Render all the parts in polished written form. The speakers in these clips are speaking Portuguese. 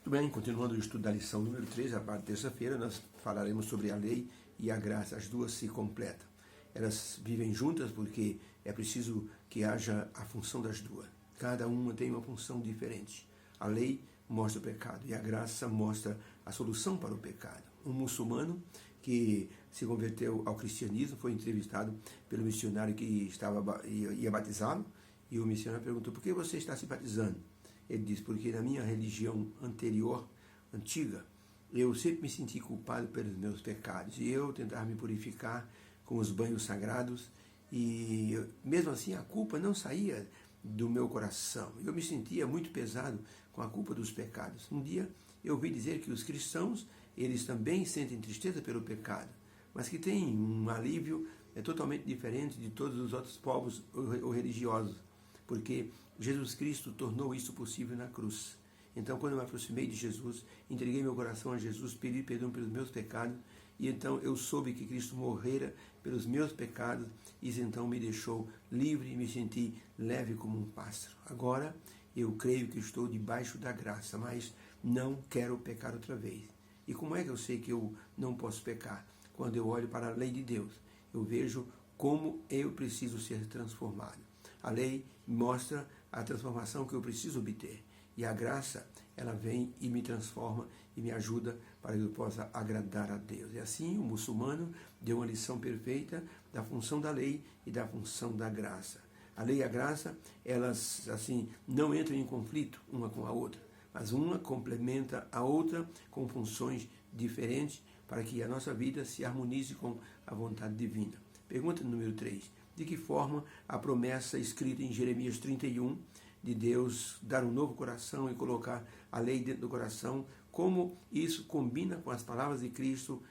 Muito bem, continuando o estudo da lição número 3, a parte de terça-feira, nós falaremos sobre a lei e a graça. As duas se completam. Elas vivem juntas porque é preciso que haja a função das duas. Cada uma tem uma função diferente. A lei mostra o pecado e a graça mostra a solução para o pecado. Um muçulmano que se converteu ao cristianismo foi entrevistado pelo missionário que ia batizá-lo, e o missionário perguntou: por que você está se batizando? Ele disse: porque na minha religião antiga, eu sempre me senti culpado pelos meus pecados, e eu tentava me purificar com os banhos sagrados, e mesmo assim a culpa não saía do meu coração. Eu me sentia muito pesado com a culpa dos pecados. Um dia eu ouvi dizer que os cristãos, eles também sentem tristeza pelo pecado, mas que têm um alívio totalmente diferente de todos os outros povos ou religiosos, porque Jesus Cristo tornou isso possível na cruz. Então, quando eu me aproximei de Jesus, entreguei meu coração a Jesus, pedi perdão pelos meus pecados, e então eu soube que Cristo morrera pelos meus pecados, e isso então me deixou livre e me senti leve como um pássaro. Agora, eu creio que estou debaixo da graça, mas não quero pecar outra vez. E como é que eu sei que eu não posso pecar? Quando eu olho para a lei de Deus, eu vejo como eu preciso ser transformado. A lei mostra a transformação que eu preciso obter. E a graça, ela vem e me transforma e me ajuda para que eu possa agradar a Deus. E assim o muçulmano deu uma lição perfeita da função da lei e da função da graça. A lei e a graça, elas assim não entram em conflito uma com a outra, mas uma complementa a outra com funções diferentes para que a nossa vida se harmonize com a vontade divina. Pergunta número 3. De que forma a promessa escrita em Jeremias 31, de Deus dar um novo coração e colocar a lei dentro do coração, como isso combina com as palavras de Cristo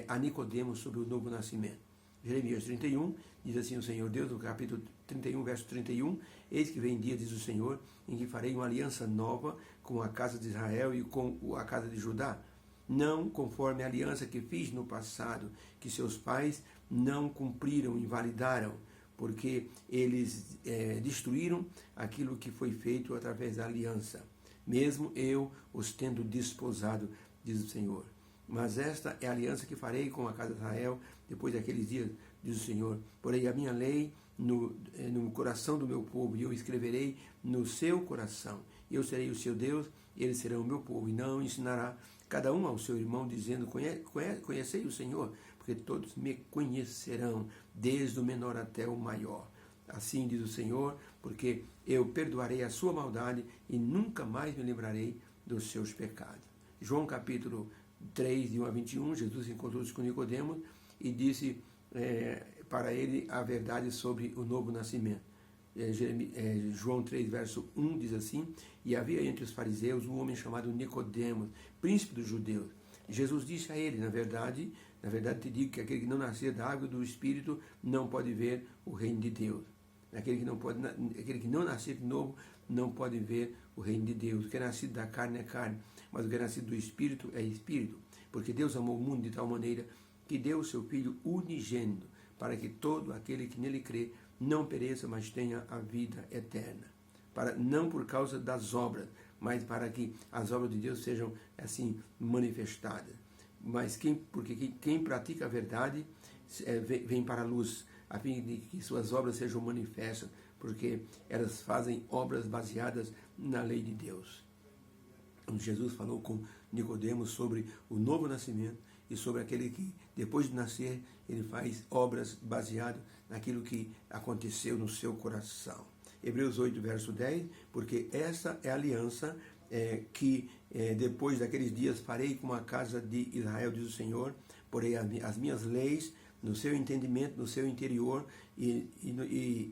a Nicodemos sobre o novo nascimento? Jeremias 31, diz assim o Senhor Deus, no capítulo 31, verso 31, eis que vem dia, diz o Senhor, em que farei uma aliança nova com a casa de Israel e com a casa de Judá, não conforme a aliança que fiz no passado, que seus pais não cumpriram, invalidaram, porque eles destruíram aquilo que foi feito através da aliança, mesmo eu os tendo desposado, diz o Senhor. Mas esta é a aliança que farei com a casa de Israel depois daqueles dias, diz o Senhor. Porém a minha lei no coração do meu povo, e eu escreverei no seu coração. Eu serei o seu Deus, e eles serão o meu povo. E não ensinará cada um ao seu irmão, dizendo: conhecei o Senhor, porque todos me conhecerão, desde o menor até o maior. Assim diz o Senhor, porque eu perdoarei a sua maldade e nunca mais me lembrarei dos seus pecados. João capítulo 3, de 1 a 21, Jesus encontrou-se com Nicodemos e disse para ele a verdade sobre o novo nascimento. João 3, verso 1 diz assim: e havia entre os fariseus um homem chamado Nicodemos, príncipe dos judeus. Jesus disse a ele: na verdade te digo que aquele que não nascer da água e do Espírito não pode ver o reino de Deus. Aquele que não nascer de novo não pode ver o reino de Deus. O que é nascido da carne é carne, mas o que é nascido do Espírito é Espírito. Porque Deus amou o mundo de tal maneira que deu o seu Filho unigênito, para que todo aquele que nele crê não pereça, mas tenha a vida eterna. Não por causa das obras, mas para que as obras de Deus sejam assim manifestadas. Mas porque quem pratica a verdade vem para a luz, a fim de que suas obras sejam manifestas, porque elas fazem obras baseadas na lei de Deus. Jesus falou com Nicodemos sobre o novo nascimento e sobre aquele que, depois de nascer, ele faz obras baseadas naquilo que aconteceu no seu coração. Hebreus 8, verso 10, porque essa é a aliança que depois daqueles dias farei com a casa de Israel, diz o Senhor, porém as minhas leis no seu entendimento, no seu interior e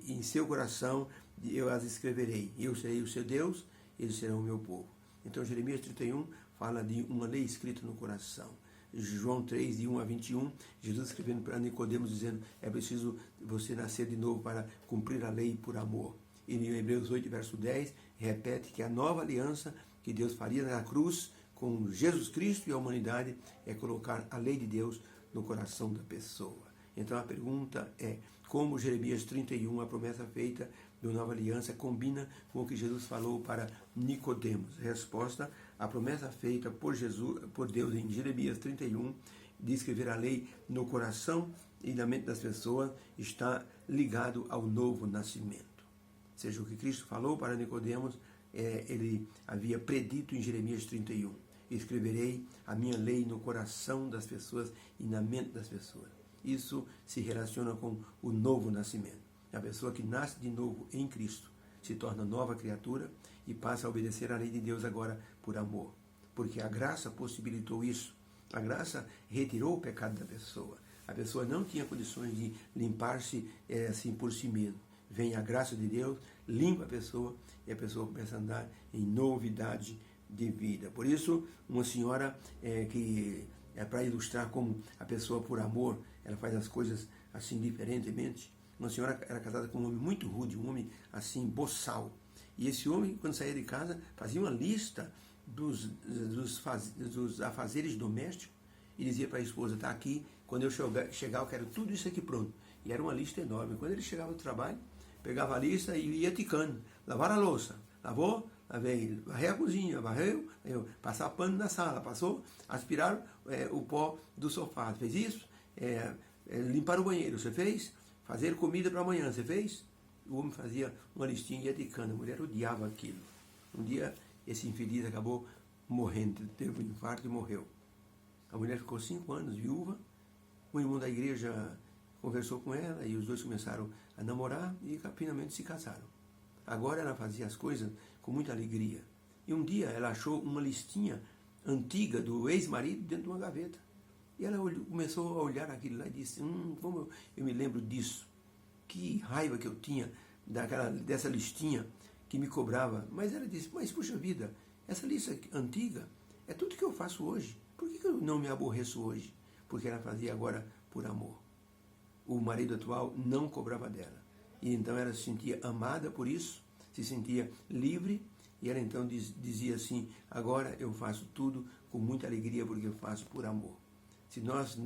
em seu coração eu as escreverei. Eu serei o seu Deus, eles serão o meu povo. Então Jeremias 31 fala de uma lei escrita no coração. João 3, de 1 a 21, Jesus escrevendo para Nicodemos, dizendo: é preciso você nascer de novo para cumprir a lei por amor. E em Hebreus 8, verso 10, repete que a nova aliança que Deus faria na cruz com Jesus Cristo e a humanidade é colocar a lei de Deus no coração da pessoa. Então a pergunta é: como Jeremias 31, a promessa feita da nova aliança combina com o que Jesus falou para Nicodemos. Resposta: a promessa feita por Deus em Jeremias 31, de escrever a lei no coração e na mente das pessoas, está ligado ao novo nascimento. Ou seja, o que Cristo falou para Nicodemos, ele havia predito em Jeremias 31. Escreverei a minha lei no coração das pessoas e na mente das pessoas. Isso se relaciona com o novo nascimento. A pessoa que nasce de novo em Cristo se torna nova criatura e passa a obedecer à lei de Deus agora por amor. Porque a graça possibilitou isso. A graça retirou o pecado da pessoa. A pessoa não tinha condições de limpar-se assim por si mesma. Vem a graça de Deus, limpa a pessoa e a pessoa começa a andar em novidade de vida. Por isso, uma senhora que é para ilustrar como a pessoa por amor, ela faz as coisas assim diferentemente. Uma senhora era casada com um homem muito rude, um homem assim, boçal. E esse homem, quando saía de casa, fazia uma lista dos afazeres domésticos e dizia para a esposa: está aqui, quando eu chegar eu quero tudo isso aqui pronto. E era uma lista enorme. Quando ele chegava do trabalho, pegava a lista e ia ticando. Lavar a louça, lavou, lavei, varrer a cozinha, varreu, passar pano na sala, passou, aspirar o pó do sofá, fez isso, limpar o banheiro, você fez, fazer comida para amanhã, você fez. O homem fazia uma listinha e ia ticando. A mulher odiava aquilo. Um dia, esse infeliz acabou morrendo, teve um infarto e morreu. A mulher ficou 5 anos viúva. O irmão da igreja conversou com ela e os dois começaram a namorar e finalmente se casaram. Agora ela fazia as coisas com muita alegria. E um dia ela achou uma listinha antiga do ex-marido dentro de uma gaveta. E ela começou a olhar aquilo lá e disse: como eu me lembro disso. Que raiva que eu tinha dessa listinha que me cobrava. Mas ela disse: mas puxa vida, essa lista antiga é tudo que eu faço hoje. Por que eu não me aborreço hoje? Porque ela fazia agora por amor. O marido atual não cobrava dela. E então ela se sentia amada por isso, se sentia livre, e ela então dizia assim: agora eu faço tudo com muita alegria porque eu faço por amor. Se nós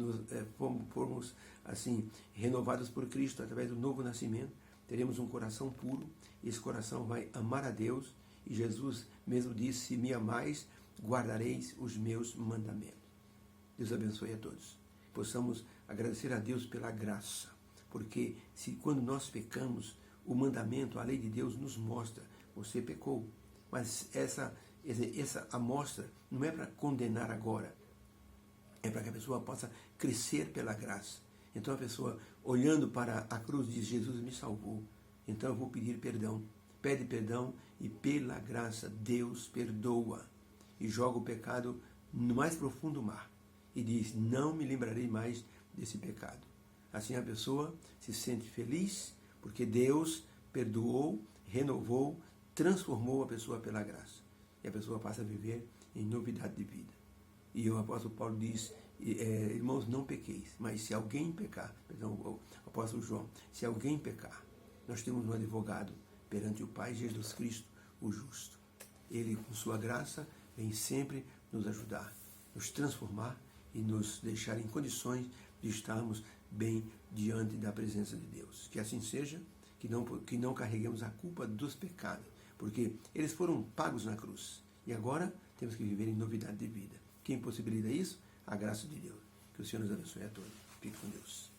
formos assim renovados por Cristo através do novo nascimento, teremos um coração puro, e esse coração vai amar a Deus, e Jesus mesmo disse: se me amais, guardareis os meus mandamentos. Deus abençoe a todos. Possamos agradecer a Deus pela graça, porque quando nós pecamos, o mandamento, a lei de Deus nos mostra: você pecou. Mas essa amostra não é para condenar agora, é para que a pessoa possa crescer pela graça. Então a pessoa, olhando para a cruz, diz: Jesus me salvou, então eu vou pedir perdão. Pede perdão e pela graça Deus perdoa e joga o pecado no mais profundo mar e diz: não me lembrarei mais desse pecado. Assim a pessoa se sente feliz porque Deus perdoou, renovou, transformou a pessoa pela graça. E a pessoa passa a viver em novidade de vida. E o apóstolo Paulo diz: irmãos, não pequeis, mas se alguém pecar, perdão, o apóstolo João, se alguém pecar, nós temos um advogado perante o Pai, Jesus Cristo, o justo. Ele, com sua graça, vem sempre nos ajudar, nos transformar e nos deixar em condições de estarmos bem diante da presença de Deus. Que assim seja, que não carreguemos a culpa dos pecados, porque eles foram pagos na cruz. E agora temos que viver em novidade de vida. Quem possibilita isso? A graça de Deus. Que o Senhor nos abençoe a todos. Fique com Deus.